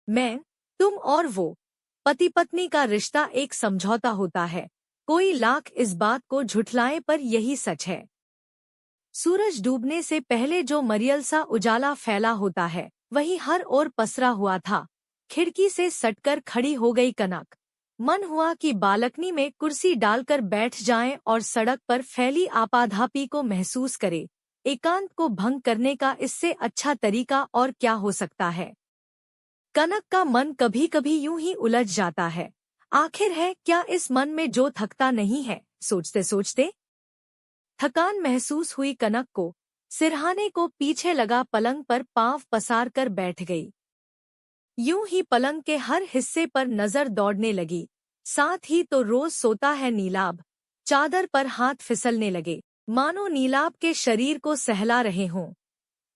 मैं, तुम और वो। पति पत्नी का रिश्ता एक समझौता होता है। कोई लाख इस बात को झुठलाए पर यही सच है। सूरज डूबने से पहले जो मरियल सा उजाला फैला होता है, वही हर ओर पसरा हुआ था। खिड़की से सटकर खड़ी हो गई कनक। मन हुआ कि बालकनी में कुर्सी डालकर बैठ जाएं और सड़क पर फैली आपाधापी को महसूस करे। एकांत को भंग करने का इससे अच्छा तरीका और क्या हो सकता है। कनक का मन कभी कभी यूं ही उलझ जाता है। आखिर है क्या इस मन में जो थकता नहीं है। सोचते सोचते थकान महसूस हुई कनक को। सिरहाने को पीछे लगा पलंग पर पांव पसार कर बैठ गई। यूं ही पलंग के हर हिस्से पर नजर दौड़ने लगी। साथ ही तो रोज सोता है नीलाभ। चादर पर हाथ फिसलने लगे, मानो नीलाभ के शरीर को सहला रहे हों।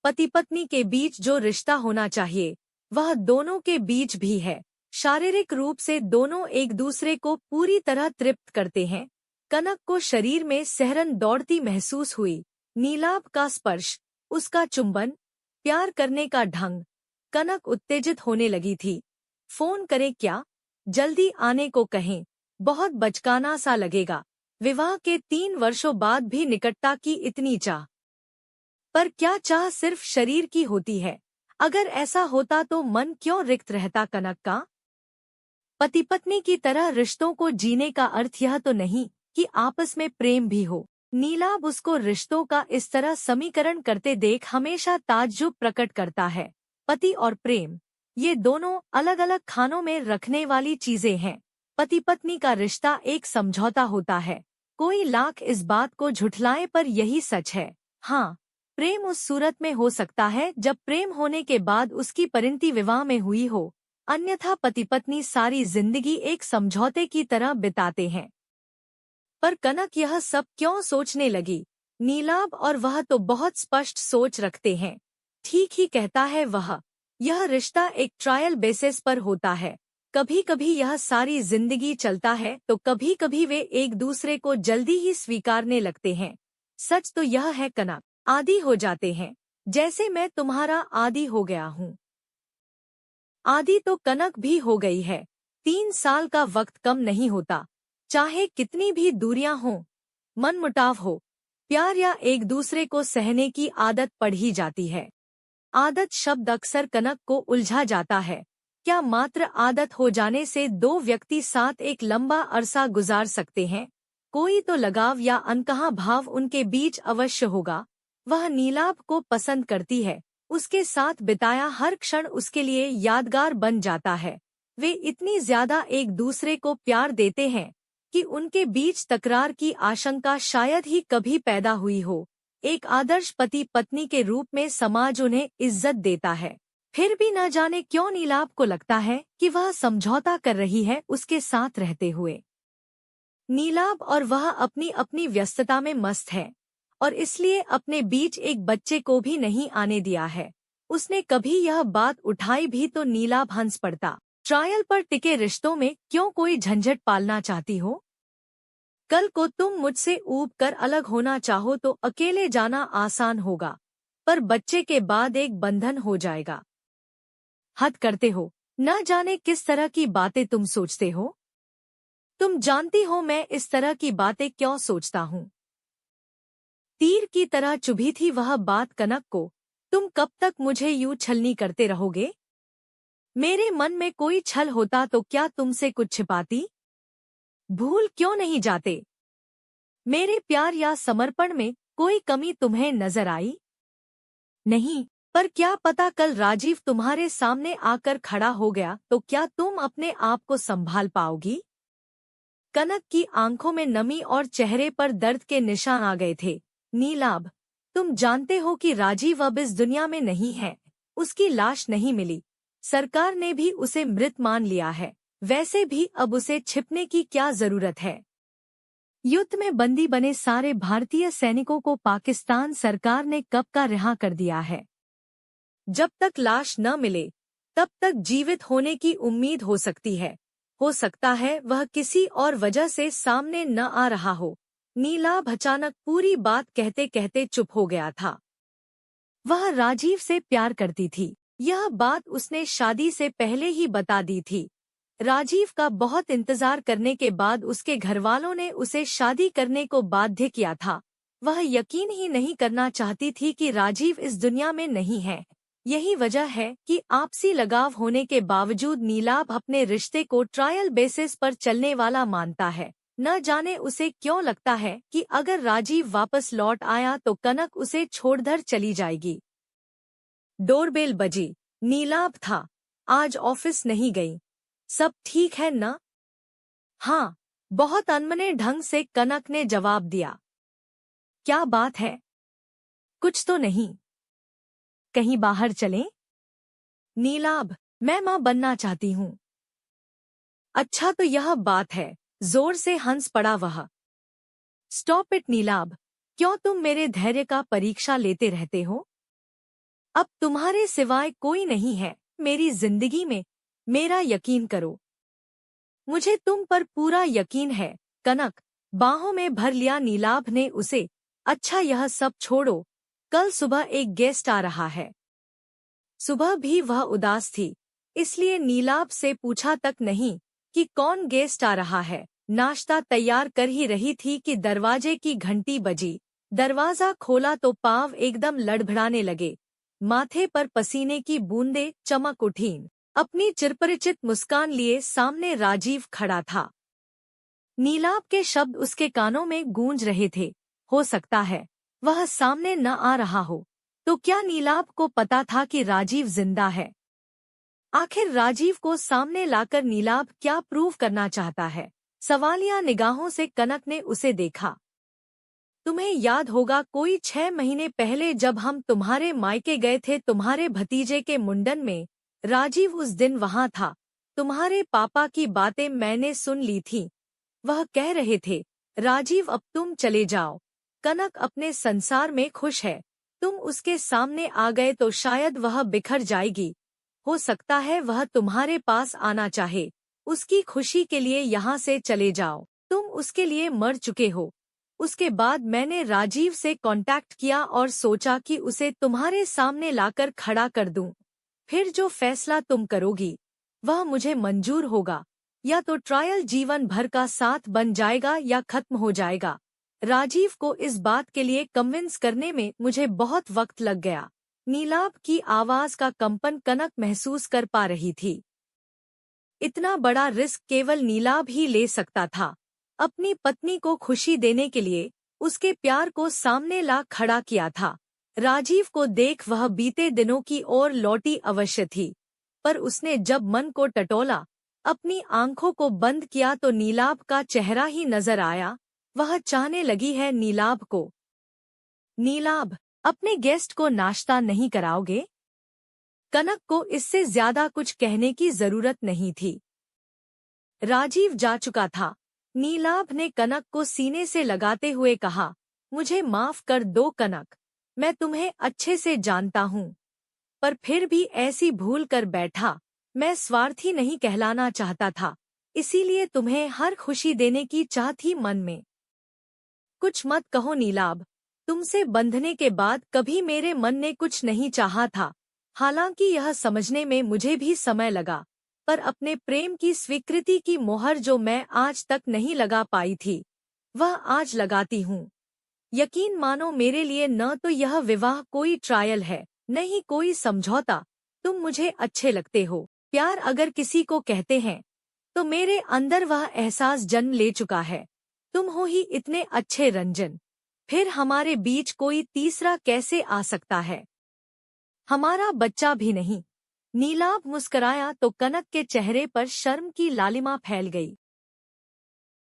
पति पत्नी के बीच जो रिश्ता होना चाहिए, वह दोनों के बीच भी है। शारीरिक रूप से दोनों एक दूसरे को पूरी तरह तृप्त करते हैं। कनक को शरीर में सिहरन दौड़ती महसूस हुई। नीलाभ का स्पर्श, उसका चुंबन, प्यार करने का ढंग। कनक उत्तेजित होने लगी थी। फोन करे क्या? जल्दी आने को कहें। बहुत बचकाना सा लगेगा। विवाह के 3 वर्षों बाद भी निकटता की इतनी चाह। पर क्या चाह सिर्फ शरीर की होती है? अगर ऐसा होता तो मन क्यों रिक्त रहता कनक का? पति पत्नी की तरह रिश्तों को जीने का अर्थ यह तो नहीं कि आपस में प्रेम भी हो। नीलाभ उसको रिश्तों का इस तरह समीकरण करते देख हमेशा ताज्जुब प्रकट करता है। पति और प्रेम, ये दोनों अलग अलग खानों में रखने वाली चीजें हैं। पति पत्नी का रिश्ता एक समझौता होता है। कोई लाख इस बात को झुठलाए पर यही सच है। हाँ, प्रेम उस सूरत में हो सकता है जब प्रेम होने के बाद उसकी परिणति विवाह में हुई हो। अन्यथा पति पत्नी सारी जिंदगी एक समझौते की तरह बिताते हैं। पर कनक यह सब क्यों सोचने लगी? नीलाभ और वह तो बहुत स्पष्ट सोच रखते हैं। ठीक ही कहता है वह। यह रिश्ता एक ट्रायल बेसिस पर होता है। कभी कभी यह सारी जिंदगी चलता है तो कभी कभी वे एक दूसरे को जल्दी ही स्वीकारने लगते हैं। सच तो यह है कनक, आदी हो जाते हैं, जैसे मैं तुम्हारा आदी हो गया हूँ। आदी तो कनक भी हो गई है। 3 साल का वक्त कम नहीं होता। चाहे कितनी भी दूरियां हों, मनमुटाव हो, प्यार या एक दूसरे को सहने की आदत पड़ ही जाती है। आदत शब्द अक्सर कनक को उलझा जाता है। क्या मात्र आदत हो जाने से 2 व्यक्ति साथ एक लंबा अरसा गुजार सकते हैं? कोई तो लगाव या अनकहा भाव उनके बीच अवश्य होगा। वह नीलाभ को पसंद करती है। उसके साथ बिताया हर क्षण उसके लिए यादगार बन जाता है। वे इतनी ज्यादा एक दूसरे को प्यार देते हैं कि उनके बीच तकरार की आशंका शायद ही कभी पैदा हुई हो। एक आदर्श पति पत्नी के रूप में समाज उन्हें इज्जत देता है। फिर भी न जाने क्यों नीलाभ को लगता है कि वह समझौता कर रही है उसके साथ रहते हुए। नीलाभ और वह अपनी अपनी व्यस्तता में मस्त है और इसलिए अपने बीच एक बच्चे को भी नहीं आने दिया है। उसने कभी यह बात उठाई भी तो नीलाभ हंस पड़ता। ट्रायल पर टिके रिश्तों में क्यों कोई झंझट पालना चाहती हो? कल को तुम मुझसे ऊब कर अलग होना चाहो तो अकेले जाना आसान होगा, पर बच्चे के बाद एक बंधन हो जाएगा। हद करते हो, न जाने किस तरह की बातें तुम सोचते हो। तुम जानती हो मैं इस तरह की बातें क्यों सोचता हूँ। तीर की तरह चुभी थी वह बात कनक को। तुम कब तक मुझे यूं छलनी करते रहोगे? मेरे मन में कोई छल होता तो क्या तुमसे कुछ छिपाती? भूल क्यों नहीं जाते? मेरे प्यार या समर्पण में कोई कमी तुम्हें नजर आई? नहीं, पर क्या पता कल राजीव तुम्हारे सामने आकर खड़ा हो गया तो क्या तुम अपने आप को संभाल पाओगी? कनक की आंखों में नमी और चेहरे पर दर्द के निशान आ गए थे। नीलाभ, तुम जानते हो कि राजीव अब इस दुनिया में नहीं है। उसकी लाश नहीं मिली। सरकार ने भी उसे मृत मान लिया है। वैसे भी अब उसे छिपने की क्या जरूरत है? युद्ध में बंदी बने सारे भारतीय सैनिकों को पाकिस्तान सरकार ने कब का रिहा कर दिया है। जब तक लाश न मिले तब तक जीवित होने की उम्मीद हो सकती है। हो सकता है वह किसी और वजह से सामने न आ रहा हो। नीलाभ अचानक पूरी बात कहते कहते चुप हो गया था। वह राजीव से प्यार करती थी। यह बात उसने शादी से पहले ही बता दी थी। राजीव का बहुत इंतजार करने के बाद उसके घरवालों ने उसे शादी करने को बाध्य किया था। वह यकीन ही नहीं करना चाहती थी कि राजीव इस दुनिया में नहीं है। यही वजह है कि आपसी लगाव होने के बावजूद नीलाभ अपने रिश्ते को ट्रायल बेसिस पर चलने वाला मानता है। न जाने उसे क्यों लगता है कि अगर राजीव वापस लौट आया तो कनक उसे छोड़कर चली जाएगी। डोरबेल बजी। नीलाभ था। आज ऑफिस नहीं गई। सब ठीक है न? हाँ, बहुत अनमने ढंग से कनक ने जवाब दिया। क्या बात है? कुछ तो नहीं। कहीं बाहर चलें? नीलाभ, मैं माँ बनना चाहती हूँ। अच्छा तो यह बात है, जोर से हंस पड़ा वह। स्टॉप इट नीलाभ, क्यों तुम मेरे धैर्य का परीक्षा लेते रहते हो? अब तुम्हारे सिवाय कोई नहीं है मेरी जिंदगी में, मेरा यकीन करो। मुझे तुम पर पूरा यकीन है। कनक बाहों में भर लिया नीलाभ ने उसे। अच्छा यह सब छोड़ो, कल सुबह एक गेस्ट आ रहा है। सुबह भी वह उदास थी, इसलिए नीलाभ से पूछा तक नहीं कि कौन गेस्ट आ रहा है। नाश्ता तैयार कर ही रही थी कि दरवाजे की घंटी बजी। दरवाजा खोला तो पाँव एकदम लड़भड़ाने लगे। माथे पर पसीने की बूंदें चमक उठीं। अपनी चिरपरिचित मुस्कान लिए सामने राजीव खड़ा था। नीलाभ के शब्द उसके कानों में गूंज रहे थे। हो सकता है वह सामने न आ रहा हो, तो क्या नीलाभ को पता था कि राजीव जिंदा है? आखिर राजीव को सामने लाकर नीलाभ क्या प्रूव करना चाहता है? सवालिया निगाहों से कनक ने उसे देखा। तुम्हें याद होगा कोई 6 महीने पहले जब हम तुम्हारे मायके गए थे तुम्हारे भतीजे के मुंडन में, राजीव उस दिन वहां था। तुम्हारे पापा की बातें मैंने सुन ली थी। वह कह रहे थे, राजीव अब तुम चले जाओ। कनक अपने संसार में खुश है। तुम उसके सामने आ गए तो शायद वह बिखर जाएगी। हो सकता है वह तुम्हारे पास आना चाहे। उसकी खुशी के लिए यहाँ से चले जाओ। तुम उसके लिए मर चुके हो। उसके बाद मैंने राजीव से कांटेक्ट किया और सोचा कि उसे तुम्हारे सामने लाकर खड़ा कर दूं। फिर जो फैसला तुम करोगी वह मुझे मंजूर होगा। या तो ट्रायल जीवन भर का साथ बन जाएगा या खत्म हो जाएगा। राजीव को इस बात के लिए कन्विंस करने में मुझे बहुत वक्त लग गया। नीलाभ की आवाज का कंपन कनक महसूस कर पा रही थी। इतना बड़ा रिस्क केवल नीलाभ ही ले सकता था। अपनी पत्नी को खुशी देने के लिए उसके प्यार को सामने ला खड़ा किया था। राजीव को देख वह बीते दिनों की ओर लौटी अवश्य थी, पर उसने जब मन को टटोला, अपनी आंखों को बंद किया तो नीलाभ का चेहरा ही नजर आया। वह चाहने लगी है नीलाभ को। नीलाभ, अपने गेस्ट को नाश्ता नहीं कराओगे? कनक को इससे ज्यादा कुछ कहने की जरूरत नहीं थी। राजीव जा चुका था। नीलाभ ने कनक को सीने से लगाते हुए कहा, मुझे माफ कर दो कनक, मैं तुम्हें अच्छे से जानता हूँ, पर फिर भी ऐसी भूल कर बैठा। मैं स्वार्थी नहीं कहलाना चाहता था, इसीलिए तुम्हें हर खुशी देने की चाह थी मन में। कुछ मत कहो नीलाभ, तुमसे बंधने के बाद कभी मेरे मन ने कुछ नहीं चाहा था। हालांकि यह समझने में मुझे भी समय लगा, पर अपने प्रेम की स्वीकृति की मोहर जो मैं आज तक नहीं लगा पाई थी, वह आज लगाती हूँ। यकीन मानो मेरे लिए न तो यह विवाह कोई ट्रायल है, न ही कोई समझौता। तुम मुझे अच्छे लगते हो। प्यार अगर किसी को कहते हैं, तो मेरे अंदर वह एहसास जन्म ले चुका है। तुम हो ही इतने अच्छे रंजन, फिर हमारे बीच कोई तीसरा कैसे आ सकता है? हमारा बच्चा भी नहीं। नीलाभ मुस्कराया तो कनक के चेहरे पर शर्म की लालिमा फैल गई।